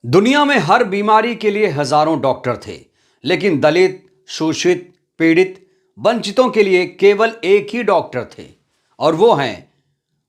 दुनिया में हर बीमारी के लिए हजारों डॉक्टर थे, लेकिन दलित, शोषित, पीड़ित, वंचितों के लिए केवल एक ही डॉक्टर थे और वो हैं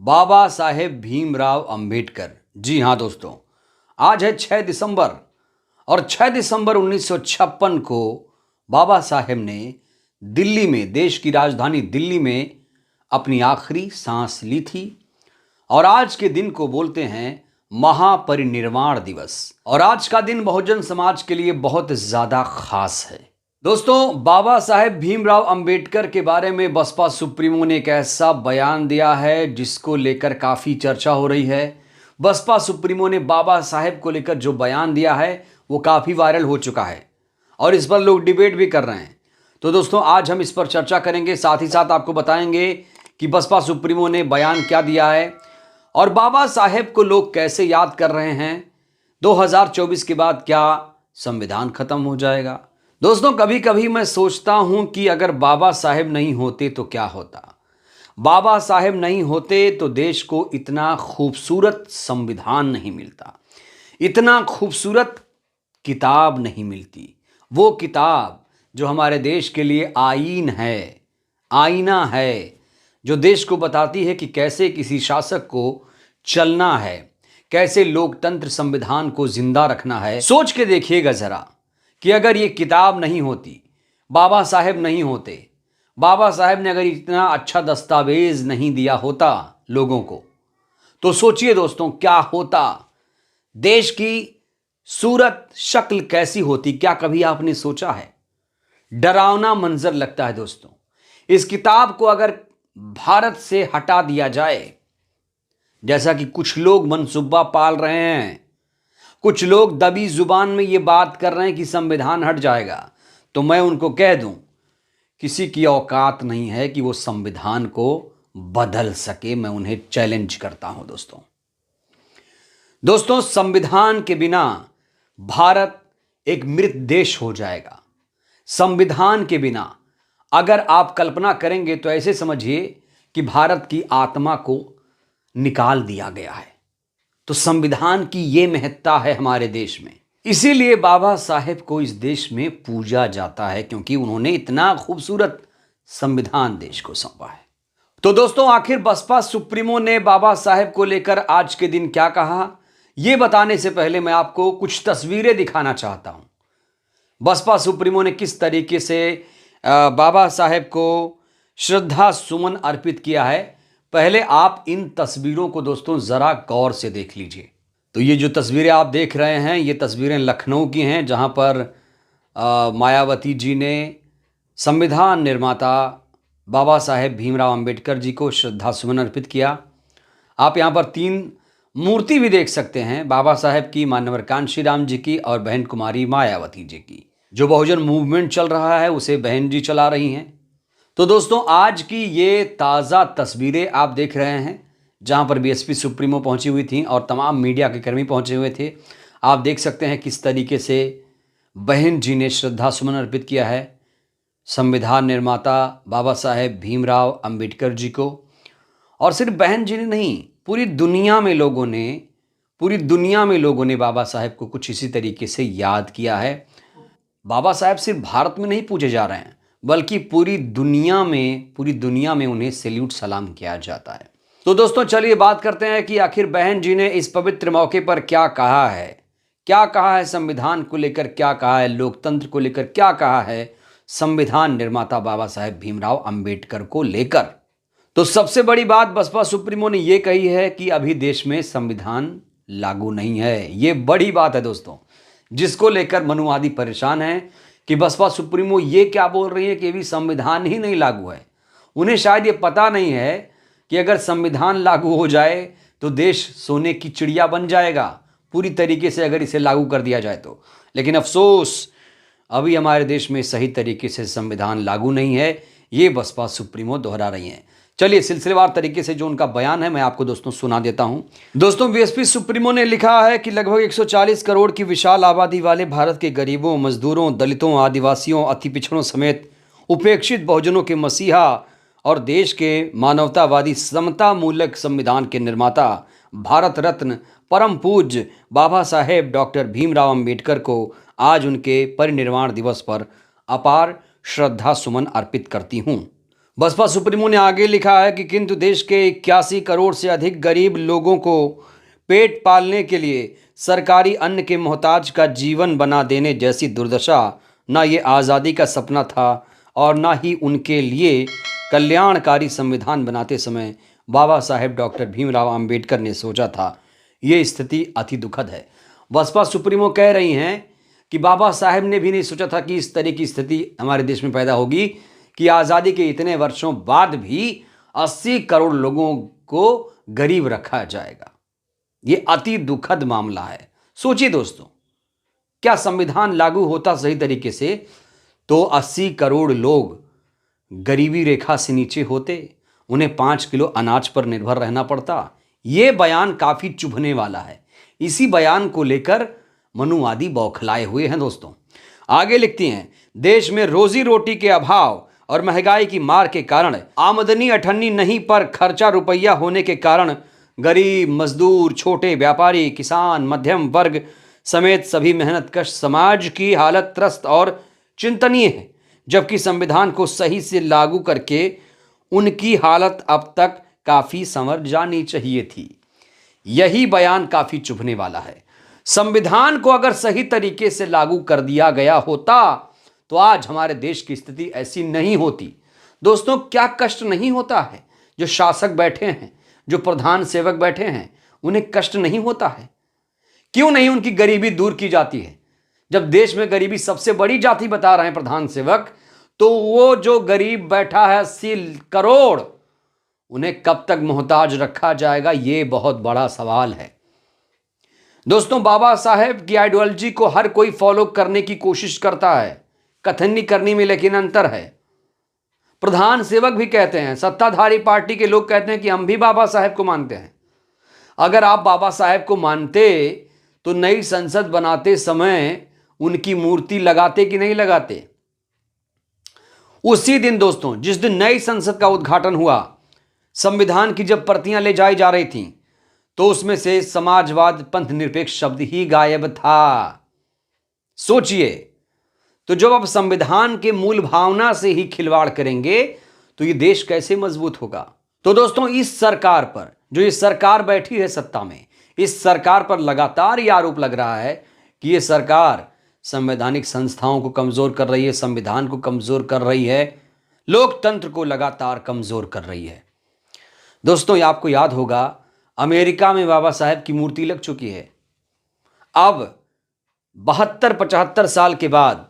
बाबा साहेब भीमराव अंबेडकर। जी हां दोस्तों, आज है 6 दिसंबर और 6 दिसंबर 1956 को बाबा साहेब ने दिल्ली में, देश की राजधानी दिल्ली में अपनी आखिरी सांस ली थी और आज के दिन को बोलते हैं महापरिनिर्वाण दिवस। और आज का दिन बहुजन समाज के लिए बहुत ज्यादा खास है। दोस्तों, बाबा साहेब भीमराव अंबेडकर के बारे में बसपा सुप्रीमो ने एक ऐसा बयान दिया है जिसको लेकर काफी चर्चा हो रही है। बसपा सुप्रीमो ने बाबा साहेब को लेकर जो बयान दिया है वो काफी वायरल हो चुका है और इस पर लोग डिबेट भी कर रहे हैं। तो दोस्तों, आज हम इस पर चर्चा करेंगे, साथ ही साथ आपको बताएंगे कि बसपा सुप्रीमो ने बयान क्या दिया है और बाबा साहेब को लोग कैसे याद कर रहे हैं। 2024 के बाद क्या संविधान खत्म हो जाएगा? दोस्तों, कभी कभी मैं सोचता हूं कि अगर बाबा साहेब नहीं होते तो क्या होता। बाबा साहेब नहीं होते तो देश को इतना खूबसूरत संविधान नहीं मिलता, इतना खूबसूरत किताब नहीं मिलती। वो किताब जो हमारे देश के लिए आईन है, आईना है, जो देश को बताती है कि कैसे किसी शासक को चलना है, कैसे लोकतंत्र संविधान को जिंदा रखना है। सोच के देखिएगा जरा कि अगर ये किताब नहीं होती, बाबा साहेब नहीं होते, बाबा साहेब ने अगर इतना अच्छा दस्तावेज नहीं दिया होता लोगों को, तो सोचिए दोस्तों क्या होता, देश की सूरत शक्ल कैसी होती। क्या कभी आपने सोचा है? डरावना मंजर लगता है दोस्तों। इस किताब को अगर भारत से हटा दिया जाए, जैसा कि कुछ लोग मनसूबा पाल रहे हैं, कुछ लोग दबी जुबान में ये बात कर रहे हैं कि संविधान हट जाएगा, तो मैं उनको कह दूं, किसी की औकात नहीं है कि वो संविधान को बदल सके। मैं उन्हें चैलेंज करता हूं दोस्तों, संविधान के बिना भारत एक मृत देश हो जाएगा। संविधान के बिना अगर आप कल्पना करेंगे तो ऐसे समझिए कि भारत की आत्मा को निकाल दिया गया है। तो संविधान की यह महत्ता है हमारे देश में, इसीलिए बाबा साहेब को इस देश में पूजा जाता है, क्योंकि उन्होंने इतना खूबसूरत संविधान देश को सौंपा है। तो दोस्तों, आखिर बसपा सुप्रीमो ने बाबा साहेब को लेकर आज के दिन क्या कहा, यह बताने से पहले मैं आपको कुछ तस्वीरें दिखाना चाहता हूं। बसपा सुप्रीमो ने किस तरीके से बाबा साहेब को श्रद्धा सुमन अर्पित किया है, पहले आप इन तस्वीरों को दोस्तों जरा गौर से देख लीजिए। तो ये जो तस्वीरें आप देख रहे हैं, ये तस्वीरें लखनऊ की हैं, जहां पर मायावती जी ने संविधान निर्माता बाबा साहेब भीमराव अंबेडकर जी को श्रद्धा सुमन अर्पित किया। आप यहां पर 3 मूर्ति भी देख सकते हैं, बाबा साहेब की, मानवर कांशी राम जी की और बहन कुमारी मायावती जी की। जो बहुजन मूवमेंट चल रहा है उसे बहन जी चला रही हैं। तो दोस्तों, आज की ये ताज़ा तस्वीरें आप देख रहे हैं, जहां पर बीएसपी सुप्रीमो पहुंची हुई थी और तमाम मीडिया के कर्मी पहुंचे हुए थे। आप देख सकते हैं किस तरीके से बहन जी ने श्रद्धा सुमन अर्पित किया है संविधान निर्माता बाबा साहेब भीमराव अंबेडकर जी को। और सिर्फ बहन जी ने नहीं, पूरी दुनिया में लोगों ने बाबा साहेब को कुछ इसी तरीके से याद किया है। बाबा साहेब सिर्फ भारत में नहीं पूजे जा रहे हैं, बल्कि पूरी दुनिया में उन्हें सैल्यूट सलाम किया जाता है। तो दोस्तों, चलिए बात करते हैं कि आखिर बहन जी ने इस पवित्र मौके पर क्या कहा है। क्या कहा है संविधान को लेकर, क्या कहा है लोकतंत्र को लेकर, क्या कहा है संविधान निर्माता बाबा साहेब भीमराव अंबेडकर को लेकर। तो सबसे बड़ी बात बसपा सुप्रीमो ने यह कही है कि अभी देश में संविधान लागू नहीं है। ये बड़ी बात है दोस्तों, जिसको लेकर मनुवादी परेशान हैं कि बसपा सुप्रीमो ये क्या बोल रही है कि अभी संविधान ही नहीं लागू है। उन्हें शायद ये पता नहीं है कि अगर संविधान लागू हो जाए तो देश सोने की चिड़िया बन जाएगा, पूरी तरीके से अगर इसे लागू कर दिया जाए तो। लेकिन अफसोस, अभी हमारे देश में सही तरीके से संविधान लागू नहीं है, ये बसपा सुप्रीमो दोहरा रही हैं। चलिए सिलसिलेवार तरीके से जो उनका बयान है मैं आपको दोस्तों सुना देता हूं। दोस्तों, बीएसपी सुप्रीमो ने लिखा है कि लगभग 140 करोड़ की विशाल आबादी वाले भारत के गरीबों, मजदूरों, दलितों, आदिवासियों, अति पिछड़ों समेत उपेक्षित बहुजनों के मसीहा और देश के मानवतावादी समता मूलक संविधान के निर्माता, भारत रत्न परम पूज्य बाबा साहेब डॉक्टर भीमराव अंबेडकर को आज उनके परिनिर्वाण दिवस पर अपार श्रद्धा सुमन अर्पित करती हूँ। बसपा सुप्रीमो ने आगे लिखा है कि किंतु देश के 81 करोड़ से अधिक गरीब लोगों को पेट पालने के लिए सरकारी अन्न के मोहताज का जीवन बना देने जैसी दुर्दशा न ये आज़ादी का सपना था और न ही उनके लिए कल्याणकारी संविधान बनाते समय बाबा साहेब डॉक्टर भीमराव अंबेडकर ने सोचा था। ये स्थिति अति दुखद है। बसपा सुप्रीमो कह रही हैं कि बाबा साहेब ने भी नहीं सोचा था कि इस तरह की स्थिति हमारे देश में पैदा होगी कि आज़ादी के इतने वर्षों बाद भी 80 करोड़ लोगों को गरीब रखा जाएगा। ये अति दुखद मामला है। सोचिए दोस्तों, क्या संविधान लागू होता सही तरीके से तो 80 करोड़ लोग गरीबी रेखा से नीचे होते, उन्हें 5 किलो अनाज पर निर्भर रहना पड़ता। ये बयान काफ़ी चुभने वाला है। इसी बयान को लेकर मनुवादी बौखलाए हुए हैं दोस्तों। आगे लिखती हैं, देश में रोजी रोटी के अभाव और महंगाई की मार के कारण आमदनी अठन्नी नहीं पर खर्चा रुपया होने के कारण गरीब, मजदूर, छोटे व्यापारी, किसान, मध्यम वर्ग समेत सभी मेहनतकश समाज की हालत त्रस्त और चिंतनीय है। जबकि संविधान को सही से लागू करके उनकी हालत अब तक काफ़ी संवर जानी चाहिए थी। यही बयान काफ़ी चुभने वाला है। संविधान को अगर सही तरीके से लागू कर दिया गया होता तो आज हमारे देश की स्थिति ऐसी नहीं होती। दोस्तों, क्या कष्ट नहीं होता है? जो शासक बैठे हैं, जो प्रधान सेवक बैठे हैं, उन्हें कष्ट नहीं होता है? क्यों नहीं उनकी गरीबी दूर की जाती है? जब देश में गरीबी सबसे बड़ी जाति बता रहे हैं प्रधान सेवक, तो वो जो गरीब बैठा है 80 करोड़, उन्हें कब तक मोहताज रखा जाएगा? ये बहुत बड़ा सवाल है। दोस्तों, बाबा साहेब की आइडियोलॉजी को हर कोई फॉलो करने की कोशिश करता है, कथनी करनी में लेकिन अंतर है। प्रधान सेवक भी कहते हैं, सत्ताधारी पार्टी के लोग कहते हैं कि हम भी बाबा साहेब को मानते हैं। अगर आप बाबा साहेब को मानते तो नई संसद बनाते समय उनकी मूर्ति लगाते कि नहीं लगाते? उसी दिन दोस्तों, जिस दिन नई संसद का उद्घाटन हुआ, संविधान की जब प्रतियां ले जाई जा रही थीं, तो उसमें से समाजवाद पंथ निरपेक्ष शब्द ही गायब था। सोचिए, तो जब आप संविधान के मूल भावना से ही खिलवाड़ करेंगे तो ये देश कैसे मजबूत होगा? तो दोस्तों, इस सरकार पर, जो ये सरकार बैठी है सत्ता में, इस सरकार पर लगातार ये आरोप लग रहा है कि ये सरकार संवैधानिक संस्थाओं को कमजोर कर रही है, संविधान को कमजोर कर रही है, लोकतंत्र को लगातार कमजोर कर रही है। दोस्तों, ये आपको याद होगा, अमेरिका में बाबा साहेब की मूर्ति लग चुकी है। अब 72-75 साल के बाद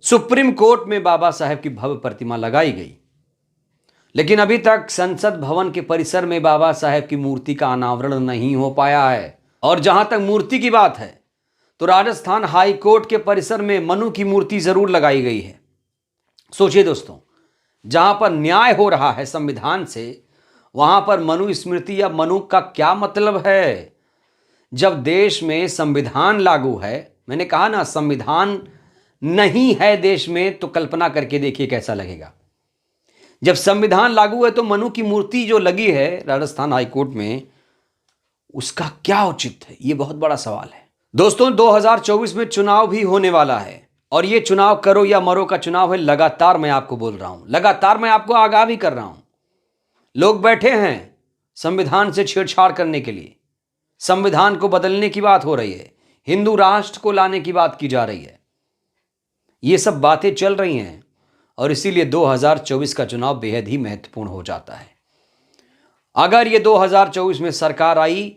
सुप्रीम कोर्ट में बाबा साहेब की भव्य प्रतिमा लगाई गई, लेकिन अभी तक संसद भवन के परिसर में बाबा साहेब की मूर्ति का अनावरण नहीं हो पाया है। और जहां तक मूर्ति की बात है, तो राजस्थान हाई कोर्ट के परिसर में मनु की मूर्ति जरूर लगाई गई है। सोचिए दोस्तों, जहां पर न्याय हो रहा है संविधान से, वहां पर मनु स्मृति या मनु का क्या मतलब है? जब देश में संविधान लागू है, मैंने कहा ना, संविधान नहीं है देश में, तो कल्पना करके देखिए कैसा लगेगा। जब संविधान लागू है तो मनु की मूर्ति जो लगी है राजस्थान हाईकोर्ट में, उसका क्या औचित्य है? ये बहुत बड़ा सवाल है। दोस्तों, 2024 में चुनाव भी होने वाला है, और ये चुनाव करो या मरो का चुनाव है। लगातार मैं आपको बोल रहा हूं, लगातार मैं आपको आगाह भी कर रहा हूं। लोग बैठे हैं संविधान से छेड़छाड़ करने के लिए। संविधान को बदलने की बात हो रही है, हिंदू राष्ट्र को लाने की बात की जा रही है। ये सब बातें चल रही हैं, और इसीलिए 2024 का चुनाव बेहद ही महत्वपूर्ण हो जाता है। अगर ये 2024 में सरकार आई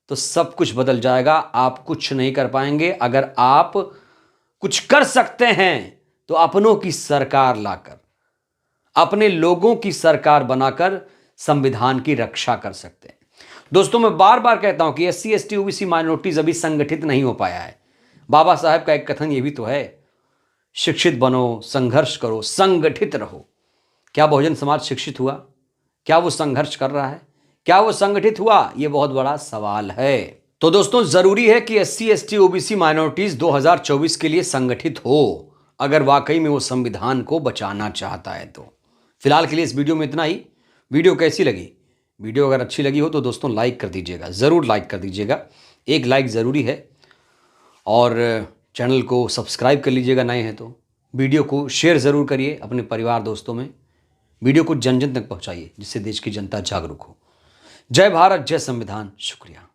तो सब कुछ बदल जाएगा। आप कुछ नहीं कर पाएंगे। अगर आप कुछ कर सकते हैं तो अपनों की सरकार लाकर, अपने लोगों की सरकार बनाकर संविधान की रक्षा कर सकते हैं। दोस्तों, मैं बार बार कहता हूं कि SC ST OBC माइनॉरिटीज अभी संगठित नहीं हो पाया है। बाबा साहब का एक कथन ये भी तो है, शिक्षित बनो, संघर्ष करो, संगठित रहो। क्या बहुजन समाज शिक्षित हुआ? क्या वो संघर्ष कर रहा है? क्या वो संगठित हुआ? ये बहुत बड़ा सवाल है। तो दोस्तों, जरूरी है कि SC ST OBC माइनॉरिटीज 2024 के लिए संगठित हो, अगर वाकई में वो संविधान को बचाना चाहता है तो। फिलहाल के लिए इस वीडियो में इतना ही। वीडियो कैसी लगी वीडियो अगर अच्छी लगी हो तो दोस्तों लाइक कर दीजिएगा, ज़रूर लाइक कर दीजिएगा, एक लाइक ज़रूरी है। और चैनल को सब्सक्राइब कर लीजिएगा नए हैं तो। वीडियो को शेयर ज़रूर करिए अपने परिवार दोस्तों में। वीडियो को जन जन तक पहुंचाइए जिससे देश की जनता जागरूक हो। जय भारत, जय संविधान। शुक्रिया।